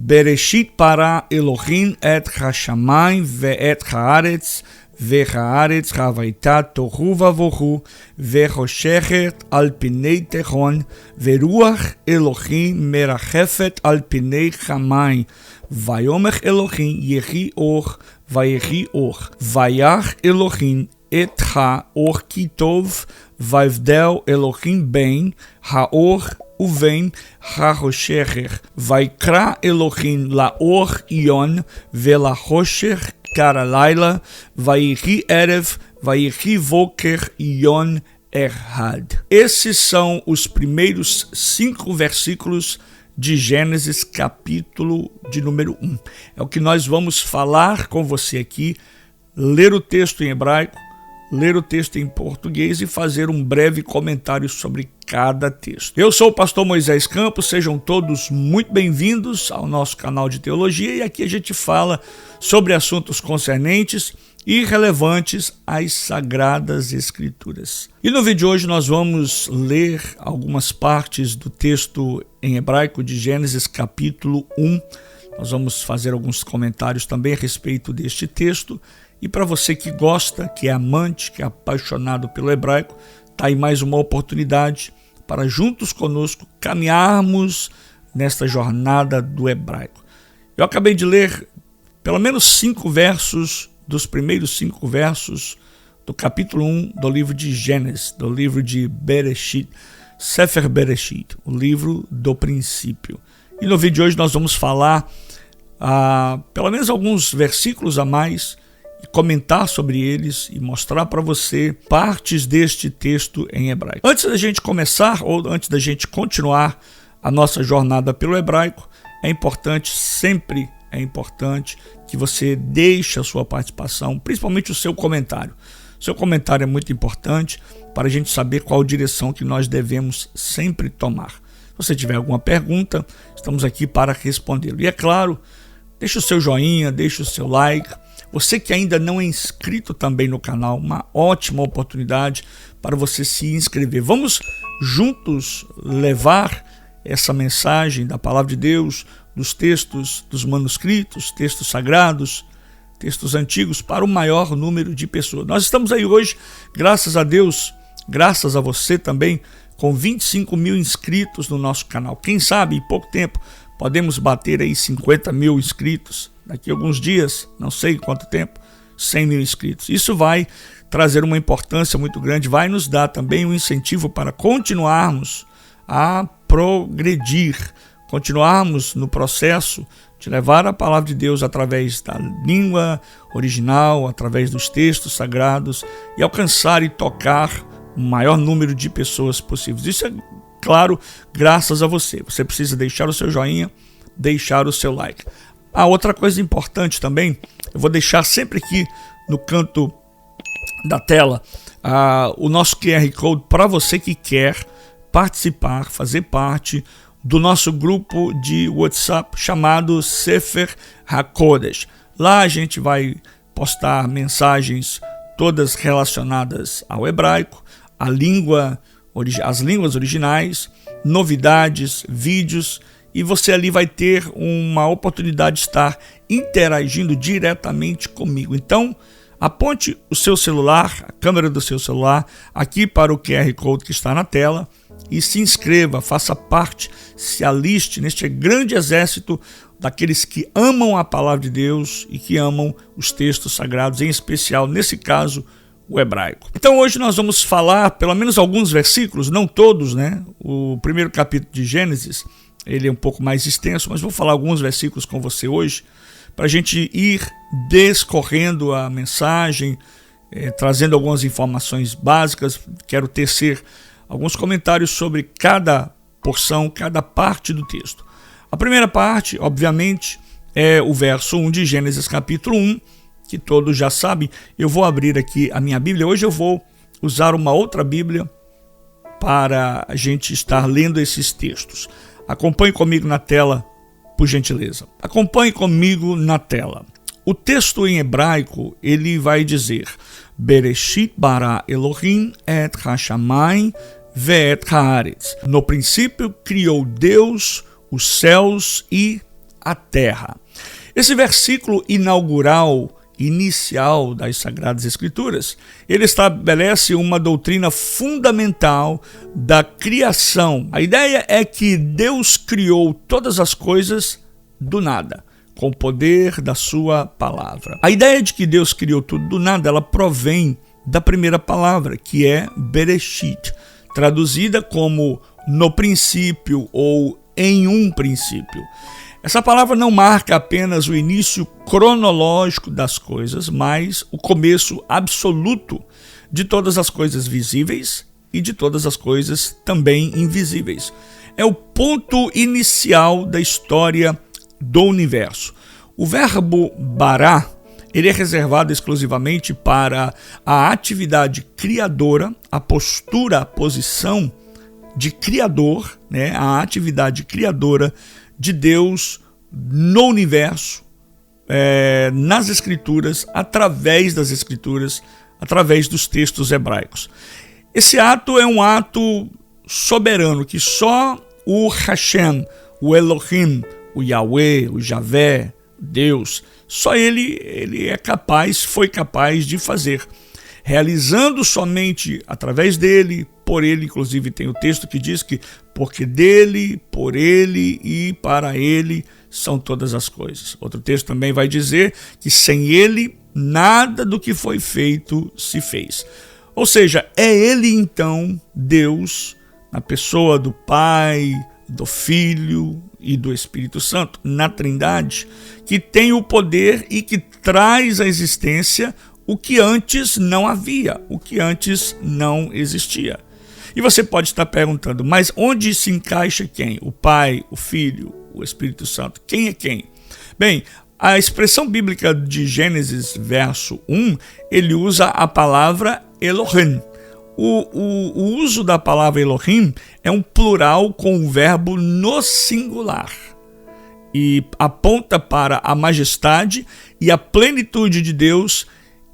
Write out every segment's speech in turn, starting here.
Bereshit bara Elohim et hashamayim ve'et haaretz והארץ הייתה תוהו ובוהו וחושכת על פני תהום ורוח אלוהים מרחפת על פני המים ויאמר אלוהים יהי אור ויהי אור ויך אלוהים את האור כי טוב ויבדל אלוהים בין האור ובין החושך ויקרא אלוהים לאור עיון ולחושך קרא לילה, ויהי ערב, ויהי בוקר, yom echad. Esses são os primeiros 5 versículos de Gênesis, capítulo de número 1. É o que nós vamos falar com você aqui, ler o texto em hebraico, ler o texto em português e fazer um breve comentário sobre cada texto. Eu sou o pastor Moisés Campos, sejam todos muito bem-vindos ao nosso canal de teologia e aqui a gente fala sobre assuntos concernentes e relevantes às Sagradas Escrituras. E no vídeo de hoje nós vamos ler algumas partes do texto em hebraico de Gênesis capítulo 1. Nós vamos fazer alguns comentários também a respeito deste texto. E para você que gosta, que é amante, que é apaixonado pelo hebraico, está aí mais uma oportunidade para juntos conosco caminharmos nesta jornada do hebraico. Eu acabei de ler pelo menos 5 versos dos primeiros 5 versos do capítulo 1 do livro de Gênesis, do livro de Bereshit, Sefer Bereshit, o livro do princípio. E no vídeo de hoje nós vamos falar pelo menos alguns versículos a mais e comentar sobre eles e mostrar para você partes deste texto em hebraico. Antes da gente começar ou antes da gente continuar a nossa jornada pelo hebraico, sempre é importante que você deixe a sua participação, principalmente o seu comentário. O seu comentário é muito importante para a gente saber qual direção que nós devemos sempre tomar. Se você tiver alguma pergunta, estamos aqui para respondê-lo. E é claro, deixe o seu joinha, deixe o seu like. Você que ainda não é inscrito também no canal, uma ótima oportunidade para você se inscrever. Vamos juntos levar essa mensagem da Palavra de Deus, dos textos, dos manuscritos, textos sagrados, textos antigos, para o maior número de pessoas. Nós estamos aí hoje, graças a Deus, graças a você também, com 25 mil inscritos no nosso canal. Quem sabe, em pouco tempo, podemos bater aí 50 mil inscritos. Daqui a alguns dias, não sei quanto tempo, 100 mil inscritos. Isso vai trazer uma importância muito grande, vai nos dar também um incentivo para continuarmos a progredir, continuarmos no processo de levar a palavra de Deus através da língua original, através dos textos sagrados e alcançar e tocar o maior número de pessoas possíveis. Isso é, claro, graças a você. Você precisa deixar o seu joinha, deixar o seu like. Outra coisa importante também, eu vou deixar sempre aqui no canto da tela o nosso QR Code para você que quer participar, fazer parte do nosso grupo de WhatsApp chamado Sefer HaKodesh. Lá a gente vai postar mensagens todas relacionadas ao hebraico, as línguas originais, novidades, vídeos, e você ali vai ter uma oportunidade de estar interagindo diretamente comigo. Então, aponte o seu celular, a câmera do seu celular, aqui para o QR Code que está na tela e se inscreva, faça parte, se aliste neste grande exército daqueles que amam a palavra de Deus e que amam os textos sagrados, em especial, nesse caso, o hebraico. Então hoje nós vamos falar pelo menos alguns versículos, não todos, né? O primeiro capítulo de Gênesis, ele é um pouco mais extenso, mas vou falar alguns versículos com você hoje, para a gente ir descorrendo a mensagem, trazendo algumas informações básicas. Quero tecer alguns comentários sobre cada porção, cada parte do texto. A primeira parte, obviamente, é o verso 1 de Gênesis capítulo 1, que todos já sabem. Eu vou abrir aqui a minha Bíblia. Hoje eu vou usar uma outra Bíblia para a gente estar lendo esses textos. Acompanhe comigo na tela, por gentileza. Acompanhe comigo na tela. O texto em hebraico, ele vai dizer: Bereshit bara Elohim et hashamayim ve'et haaretz. No princípio criou Deus os céus e a terra. Esse versículo inicial das Sagradas Escrituras, ele estabelece uma doutrina fundamental da criação. A ideia é que Deus criou todas as coisas do nada, com o poder da sua palavra. A ideia de que Deus criou tudo do nada, ela provém da primeira palavra, que é Bereshit, traduzida como no princípio ou em um princípio. Essa palavra não marca apenas o início cronológico das coisas, mas o começo absoluto de todas as coisas visíveis e de todas as coisas também invisíveis. É o ponto inicial da história do universo. O verbo bará, ele é reservado exclusivamente para a atividade criadora, a postura, a posição de criador, né? A atividade criadora de Deus no universo, nas Escrituras, através das Escrituras, através dos textos hebraicos. Esse ato é um ato soberano que só o Hashem, o Elohim, o Yahweh, o Javé, Deus, só ele é capaz, foi capaz de fazer, realizando somente através dele, por ele. Inclusive tem o texto que diz que porque dele, por ele e para ele são todas as coisas. Outro texto também vai dizer que sem ele nada do que foi feito se fez. Ou seja, é ele então, Deus, na pessoa do Pai, do Filho e do Espírito Santo, na Trindade, que tem o poder e que traz à existência o que antes não havia, o que antes não existia. E você pode estar perguntando, mas onde se encaixa quem? O Pai, o Filho, o Espírito Santo? Quem é quem? Bem, a expressão bíblica de Gênesis, verso 1, ele usa a palavra Elohim. O uso da palavra Elohim é um plural com o verbo no singular e aponta para a majestade e a plenitude de Deus.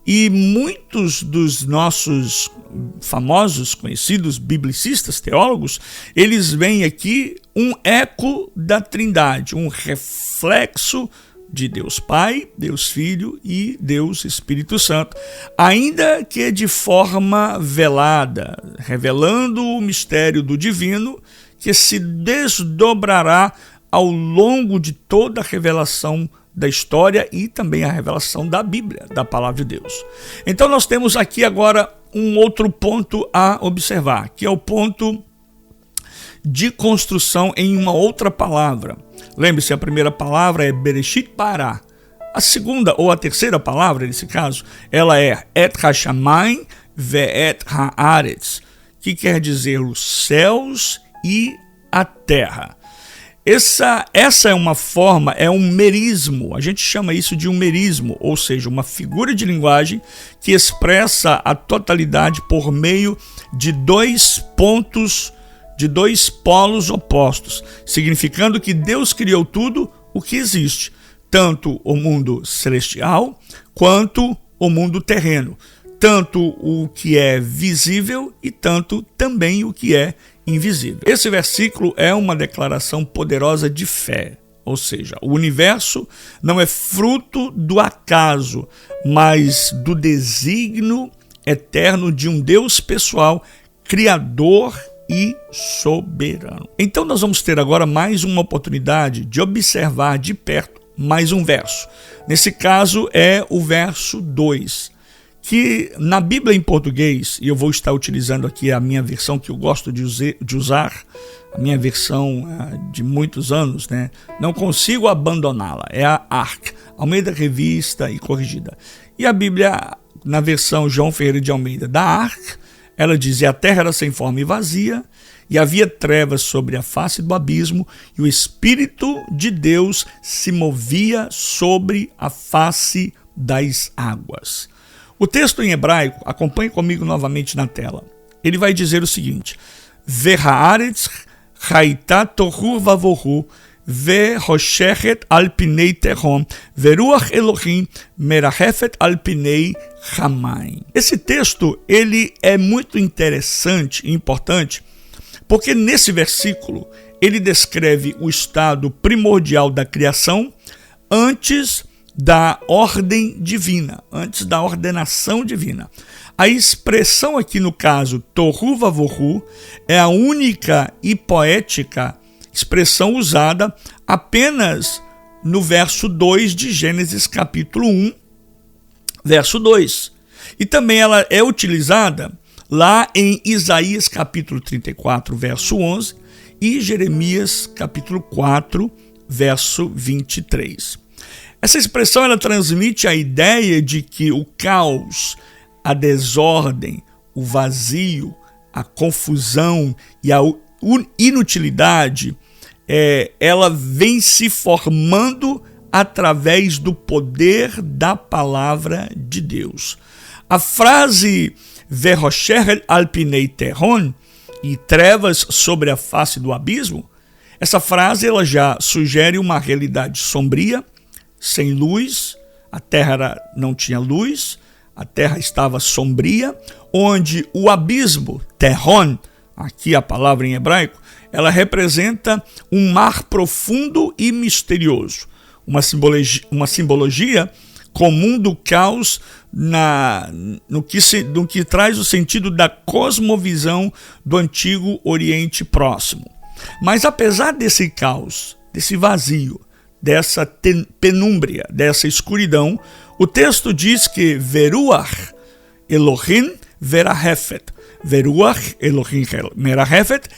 E muitos dos nossos famosos, conhecidos biblicistas, teólogos, eles veem aqui um eco da Trindade, um reflexo de Deus Pai, Deus Filho e Deus Espírito Santo, ainda que de forma velada, revelando o mistério do divino que se desdobrará ao longo de toda a revelação da história e também a revelação da Bíblia, da palavra de Deus. Então nós temos aqui agora um outro ponto a observar, que é o ponto de construção em uma outra palavra. Lembre-se, a primeira palavra é Bereshit bara. A segunda ou a terceira palavra, nesse caso, ela é Et hashamayim ve'et haaretz, que quer dizer os céus e a terra. Essa é uma forma, é um merismo, a gente chama isso de um merismo, ou seja, uma figura de linguagem que expressa a totalidade por meio de dois pontos, de dois polos opostos, significando que Deus criou tudo o que existe, tanto o mundo celestial quanto o mundo terreno, tanto o que é visível e tanto também o que é invisível. Esse versículo é uma declaração poderosa de fé, ou seja, o universo não é fruto do acaso, mas do desígnio eterno de um Deus pessoal, criador e soberano. Então nós vamos ter agora mais uma oportunidade de observar de perto mais um verso. Nesse caso é o verso 2. Que na Bíblia em português, e eu vou estar utilizando aqui a minha versão que eu gosto de usar, a minha versão de muitos anos, né? Não consigo abandoná-la, é a ARC, Almeida Revista e Corrigida. E a Bíblia, na versão João Ferreira de Almeida, da ARC, ela diz, e a terra era sem forma e vazia, e havia trevas sobre a face do abismo, e o Espírito de Deus se movia sobre a face das águas. O texto em hebraico, acompanhe comigo novamente na tela. Ele vai dizer o seguinte: Vehaaretz haita tohu vavohu vehoshechet al pinei tehom veruach Elohim merachefet al pinei hamayim. Esse texto ele é muito interessante e importante, porque nesse versículo ele descreve o estado primordial da criação antes da ordem divina, antes da ordenação divina. A expressão aqui no caso, Tohu Vavohu, é a única e poética expressão usada apenas no verso 2 de Gênesis capítulo 1, verso 2. E também ela é utilizada lá em Isaías capítulo 34, verso 11 e Jeremias capítulo 4, verso 23. Essa expressão ela transmite a ideia de que o caos, a desordem, o vazio, a confusão e a inutilidade, ela vem se formando através do poder da palavra de Deus. A frase Verosher al pinei terron, e trevas sobre a face do abismo, essa frase ela já sugere uma realidade sombria, sem luz, a terra não tinha luz, a terra estava sombria, onde o abismo, terron, aqui a palavra em hebraico, ela representa um mar profundo e misterioso, uma simbologia comum do caos no que traz o sentido da cosmovisão do antigo Oriente Próximo. Mas apesar desse caos, desse vazio, dessa penúmbria, dessa escuridão, o texto diz que Veruach Elohim Merahefet. Veruach Elohim Merahefet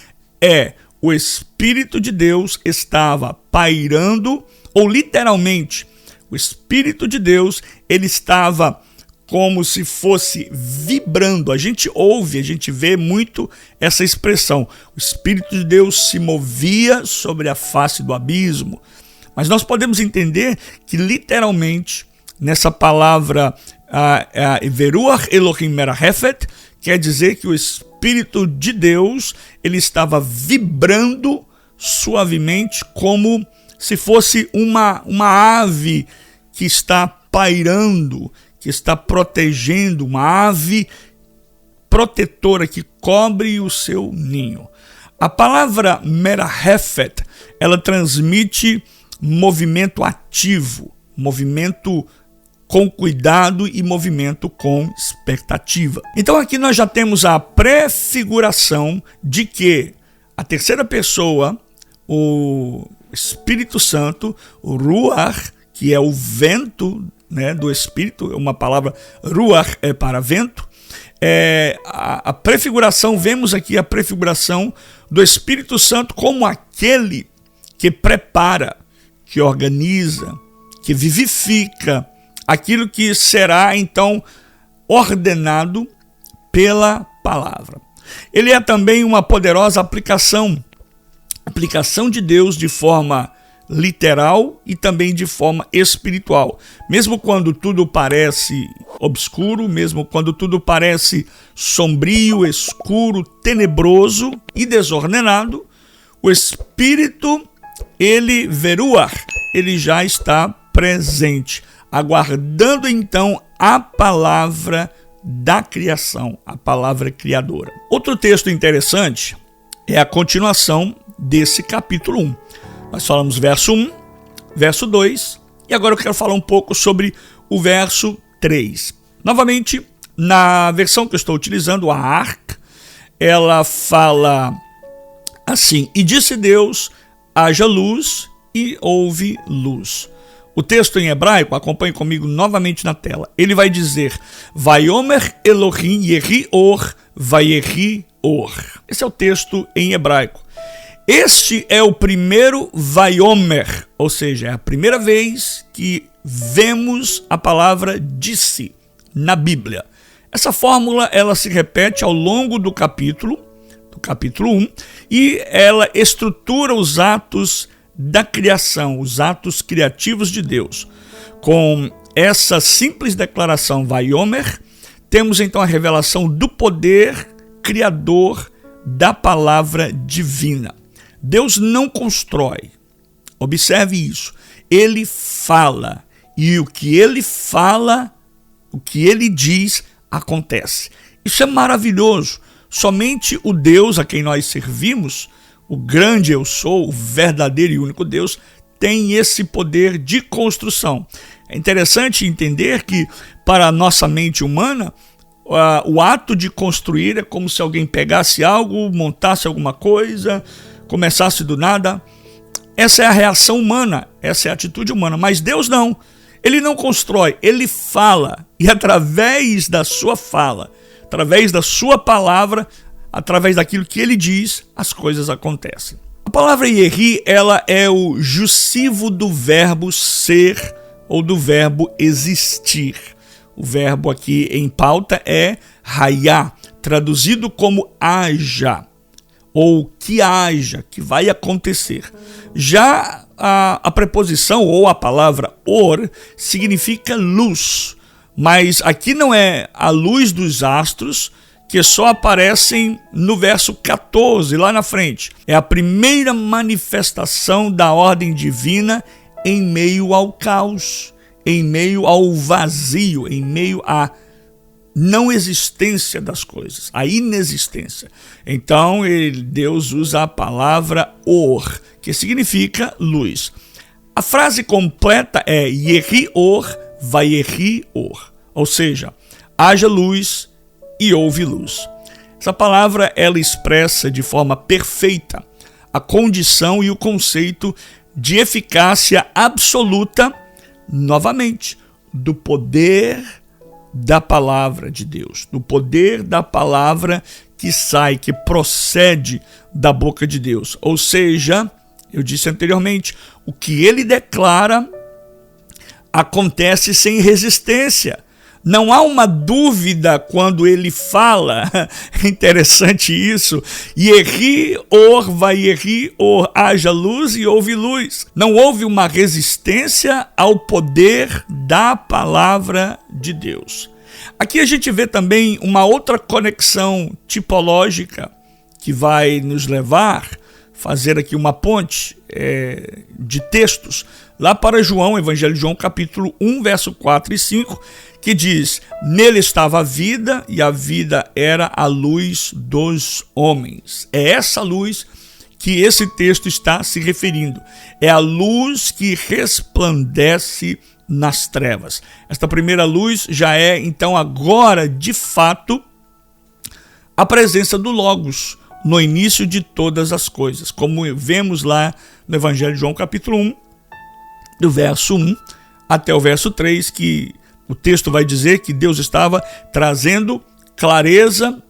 é o Espírito de Deus estava pairando, ou literalmente, o Espírito de Deus, ele estava como se fosse vibrando. A gente ouve, a gente vê muito essa expressão. O Espírito de Deus se movia sobre a face do abismo. Mas nós podemos entender que literalmente, nessa palavra Veruach Elohim Merahefet, quer dizer que o Espírito de Deus, ele estava vibrando suavemente como se fosse uma ave que está pairando, que está protegendo, uma ave protetora que cobre o seu ninho. A palavra Merahefet, ela transmite movimento ativo, movimento com cuidado e movimento com expectativa. Então aqui nós já temos a prefiguração de que a terceira pessoa, o Espírito Santo, o Ruach, que é o vento, né, do Espírito, uma palavra, Ruach é para vento, a prefiguração, vemos aqui a prefiguração do Espírito Santo como aquele que prepara, que organiza, que vivifica aquilo que será então ordenado pela palavra. Ele é também uma poderosa aplicação de Deus de forma literal e também de forma espiritual. Mesmo quando tudo parece obscuro, mesmo quando tudo parece sombrio, escuro, tenebroso e desordenado, o Espírito, ele, Veruach, ele já está presente, aguardando então a palavra da criação, a palavra criadora. Outro texto interessante é a continuação desse capítulo 1. Nós falamos verso 1, verso 2, e agora eu quero falar um pouco sobre o verso 3. Novamente, na versão que eu estou utilizando, a ARC, ela fala assim: e disse Deus, haja luz, e houve luz. O texto em hebraico, acompanhe comigo novamente na tela, ele vai dizer, Vayomer Elohim Yehi Or, Vayehi Or. Esse é o texto em hebraico. Este é o primeiro Vayomer, ou seja, é a primeira vez que vemos a palavra disse na Bíblia. Essa fórmula ela se repete ao longo do capítulo 1, e ela estrutura os atos da criação, os atos criativos de Deus. Com essa simples declaração Vayomer, temos então a revelação do poder criador da palavra divina. Deus não constrói, observe isso, ele fala, e o que ele fala, o que ele diz, acontece. Isso é maravilhoso. Somente o Deus a quem nós servimos, o grande eu sou, o verdadeiro e único Deus, tem esse poder de construção. É interessante entender que, para a nossa mente humana, o ato de construir é como se alguém pegasse algo, montasse alguma coisa, começasse do nada. Essa é a reação humana, essa é a atitude humana. Mas Deus não. Ele não constrói, ele fala. E através da sua fala, através da sua palavra, através daquilo que ele diz, as coisas acontecem. A palavra Yehi, ela é o jussivo do verbo ser ou do verbo existir. O verbo aqui em pauta é hayá, traduzido como haja, ou que haja, que vai acontecer. Já a preposição ou a palavra or significa luz, mas aqui não é a luz dos astros, que só aparecem no verso 14, lá na frente. É a primeira manifestação da ordem divina em meio ao caos, em meio ao vazio, em meio à não existência das coisas, a inexistência. Então, Deus usa a palavra or, que significa luz. A frase completa é Yehi or, vayehi or, ou seja, haja luz e houve luz. Essa palavra, ela expressa de forma perfeita a condição e o conceito de eficácia absoluta, novamente, do poder da palavra de Deus, do poder da palavra que sai, que procede da boca de Deus. Ou seja, eu disse anteriormente, o que ele declara acontece sem resistência. Não há uma dúvida quando ele fala. É interessante isso. Yehi or, vayehi or, haja luz e houve luz. Não houve uma resistência ao poder da palavra de Deus. Aqui a gente vê também uma outra conexão tipológica que vai nos levar a fazer aqui uma ponte de textos lá para João, Evangelho de João, capítulo 1, verso 4 e 5, que diz, nele estava a vida e a vida era a luz dos homens. É essa luz que esse texto está se referindo. É a luz que resplandece nas trevas. Esta primeira luz já é, então, agora, de fato, a presença do Logos no início de todas as coisas, como vemos lá no Evangelho de João, capítulo 1, do verso 1 até o verso 3, que o texto vai dizer que Deus estava trazendo clareza,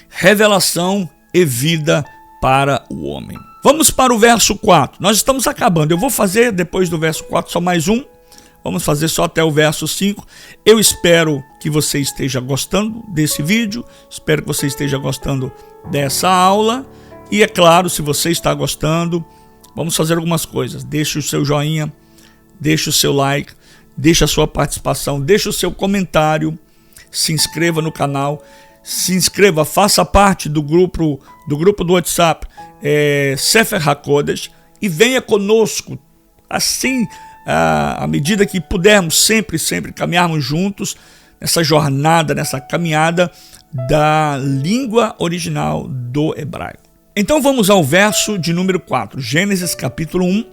revelação e vida para o homem. Vamos para o verso 4. Nós estamos acabando. Eu vou fazer, depois do verso 4, só mais um. Vamos fazer só até o verso 5. Eu espero que você esteja gostando desse vídeo. Espero que você esteja gostando dessa aula. E é claro, se você está gostando, vamos fazer algumas coisas. Deixe o seu joinha, deixe o seu like, deixe a sua participação, deixe o seu comentário, se inscreva no canal, se inscreva, faça parte do grupo do WhatsApp Sefer HaKodesh e venha conosco, assim, à medida que pudermos sempre caminharmos juntos nessa jornada, nessa caminhada da língua original do hebraico. Então vamos ao verso de número 4, Gênesis capítulo 1,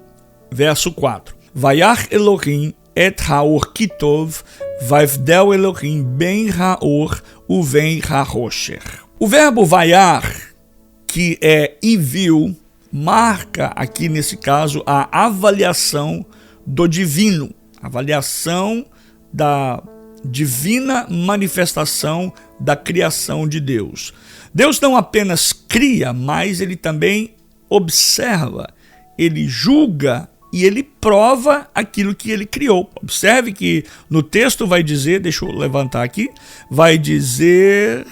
verso 4. Vayach Elohim et haor kitov, vaivdel Elohim ben haor uven harosher. O verbo vayar, que é e viu, marca aqui nesse caso a avaliação do divino, avaliação da divina manifestação da criação de Deus. Deus não apenas cria, mas ele também observa, ele julga e ele prova aquilo que ele criou. Observe que no texto vai dizer, deixa eu levantar aqui, vai dizer,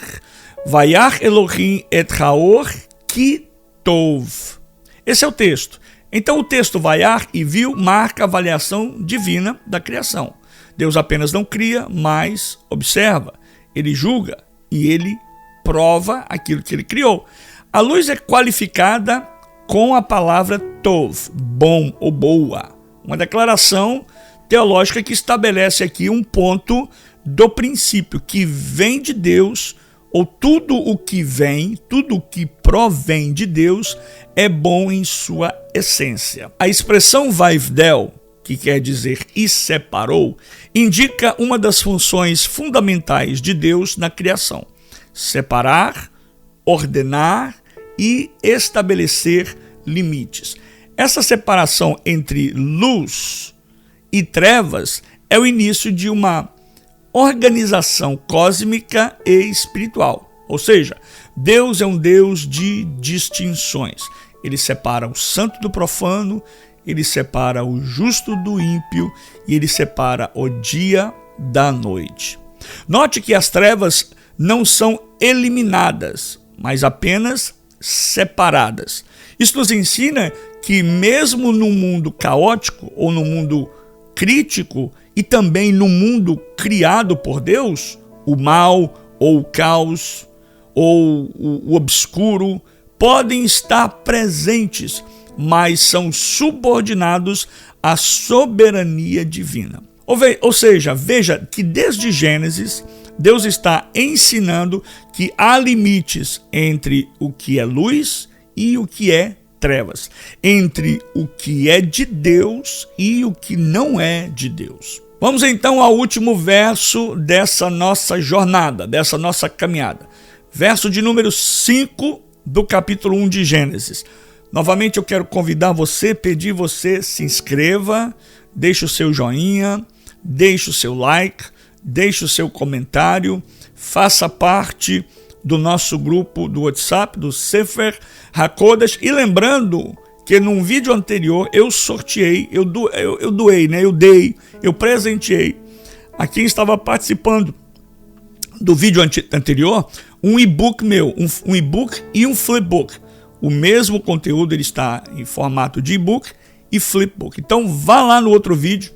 Vayach Elohim et haor kitov. Esse é o texto. Então o texto Vayach e viu marca a avaliação divina da criação. Deus apenas não cria, mas observa, ele julga e ele prova aquilo que ele criou. A luz é qualificada com a palavra tov, bom ou boa. Uma declaração teológica que estabelece aqui um ponto do princípio, que vem de Deus ou tudo o que vem, tudo o que provém de Deus é bom em sua essência. A expressão vaivdel, que quer dizer e separou, indica uma das funções fundamentais de Deus na criação: separar, ordenar e estabelecer limites. Essa separação entre luz e trevas é o início de uma organização cósmica e espiritual. Ou seja, Deus é um Deus de distinções. Ele separa o santo do profano, ele separa o justo do ímpio e ele separa o dia da noite. Note que as trevas não são eliminadas, mas apenas separadas. Isso nos ensina que mesmo no mundo caótico ou no mundo crítico e também no mundo criado por Deus, o mal ou o caos ou o obscuro podem estar presentes, mas são subordinados à soberania divina. Ou seja, veja que desde Gênesis, Deus está ensinando que há limites entre o que é luz e o que é trevas, entre o que é de Deus e o que não é de Deus. Vamos então ao último verso dessa nossa jornada, dessa nossa caminhada. Verso de número 5 do capítulo 1 de Gênesis. Novamente eu quero convidar você, pedir você se inscreva, deixe o seu joinha, deixe o seu like, deixe o seu comentário, faça parte do nosso grupo do WhatsApp, do Sefer HaKodesh. E lembrando que num vídeo anterior eu sorteei, eu presenteei a quem estava participando do vídeo anterior um e-book meu, um e-book e um flipbook. O mesmo conteúdo ele está em formato de e-book e flipbook. Então vá lá no outro vídeo,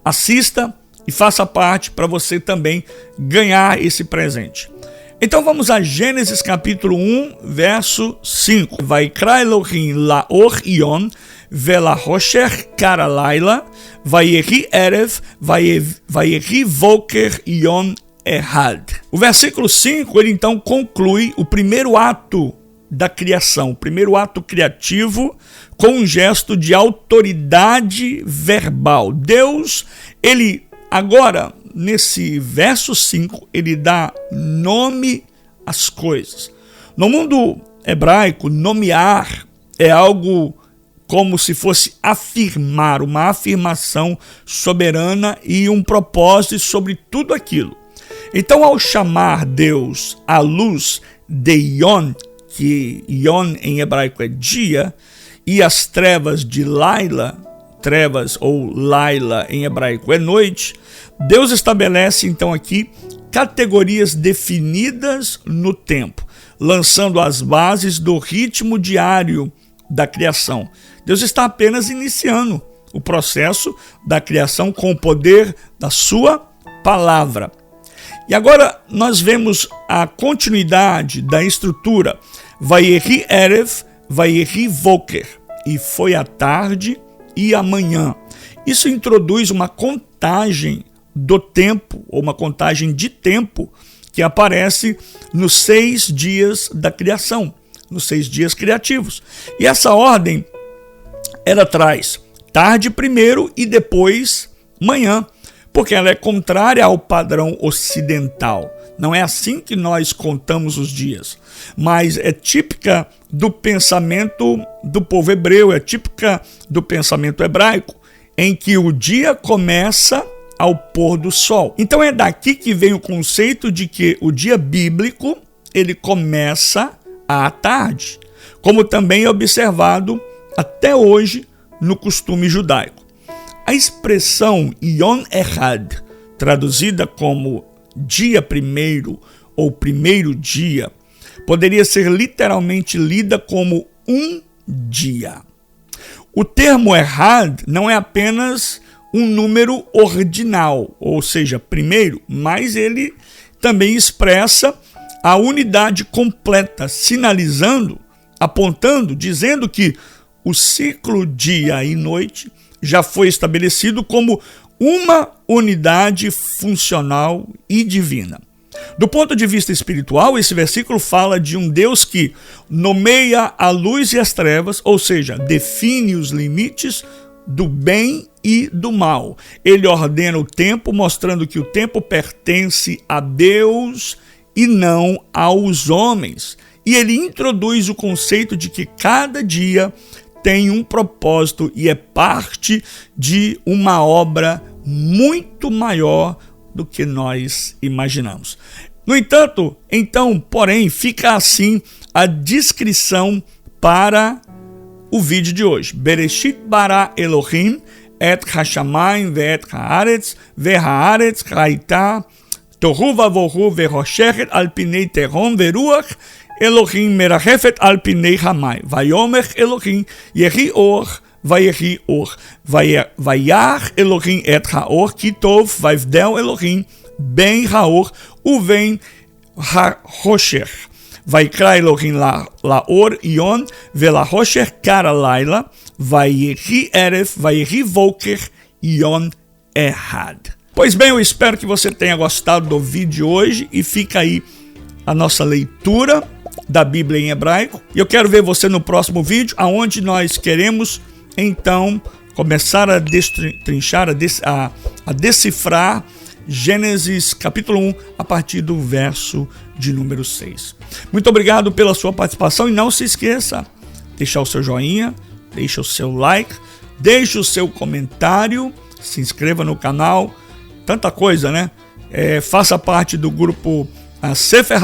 assista e faça parte para você também ganhar esse presente. Então vamos a Gênesis capítulo 1, verso 5. Vaikra Elohim laor Yon, velahoshech kara laila, vayehi erev, vayehi voker Yon ehad. O versículo 5, ele então conclui o primeiro ato da criação, o primeiro ato criativo, com um gesto de autoridade verbal. Deus, ele agora, nesse verso 5, ele dá nome às coisas. No mundo hebraico, nomear é algo como se fosse afirmar, uma afirmação soberana e um propósito sobre tudo aquilo. Então, ao chamar Deus à luz de Yon, que Yon em hebraico é dia, e as trevas de Laila, trevas ou Laila em hebraico é noite, Deus estabelece então aqui categorias definidas no tempo, lançando as bases do ritmo diário da criação. Deus está apenas iniciando o processo da criação com o poder da sua palavra. E agora nós vemos a continuidade da estrutura. Vayehi erev, vayehi voker. E foi a tarde e a manhã. Isso introduz uma contagem do tempo, ou uma contagem de tempo, que aparece nos 6 dias da criação, nos 6 dias criativos. E essa ordem, ela traz tarde primeiro e depois manhã, porque ela é contrária ao padrão ocidental. Não é assim que nós contamos os dias, mas é típica do pensamento do povo hebreu, é típica do pensamento hebraico, em que o dia começa ao pôr do sol. Então é daqui que vem o conceito de que o dia bíblico, ele começa à tarde, como também é observado até hoje no costume judaico. A expressão Yon Ehad, traduzida como dia primeiro ou primeiro dia, poderia ser literalmente lida como um dia. O termo Ehad não é apenas um número ordinal, ou seja, primeiro, mas ele também expressa a unidade completa, sinalizando, apontando, dizendo que o ciclo dia e noite já foi estabelecido como uma unidade funcional e divina. Do ponto de vista espiritual, esse versículo fala de um Deus que nomeia a luz e as trevas, ou seja, define os limites do bem e do mal. Ele ordena o tempo, mostrando que o tempo pertence a Deus e não aos homens. E ele introduz o conceito de que cada dia tem um propósito e é parte de uma obra muito maior do que nós imaginamos. No entanto, porém, fica assim a descrição para o vídeo de hoje. Bereshit bara Elohim et hashamayim ve'et haaretz ve'haaretz ha'ita tohu vavohu ve'roshechet al pinei tehom ve'ruach Elohim merachefet al pinei hamay. Vayomech Elohim yehi or Vayehi or, vayach Elohim et haor, kitov, vaivdel Elohim, ben haor, uven ha-roshech. Vaikra Elohim laor ion, vela-roshech kara laila, vayehi eref, vayehi voker, ion ehad. Pois bem, eu espero que você tenha gostado do vídeo de hoje e fica aí a nossa leitura da Bíblia em hebraico. E eu quero ver você no próximo vídeo, onde nós queremos então começar a destrinchar, a decifrar Gênesis capítulo 1 a partir do verso de número 6. Muito obrigado pela sua participação e não se esqueça, deixar o seu joinha, deixa o seu like, deixe o seu comentário, se inscreva no canal, tanta coisa, né? Faça parte do grupo Sefer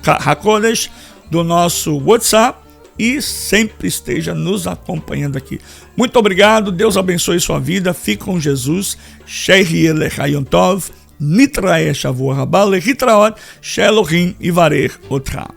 HaKodesh do nosso WhatsApp e sempre esteja nos acompanhando aqui. Muito obrigado, Deus abençoe sua vida, fique com Jesus, Shehi Elechayom Tov, Nitrae Shavua Rabal, Lehitraot, Shelohim Ivarer Otra.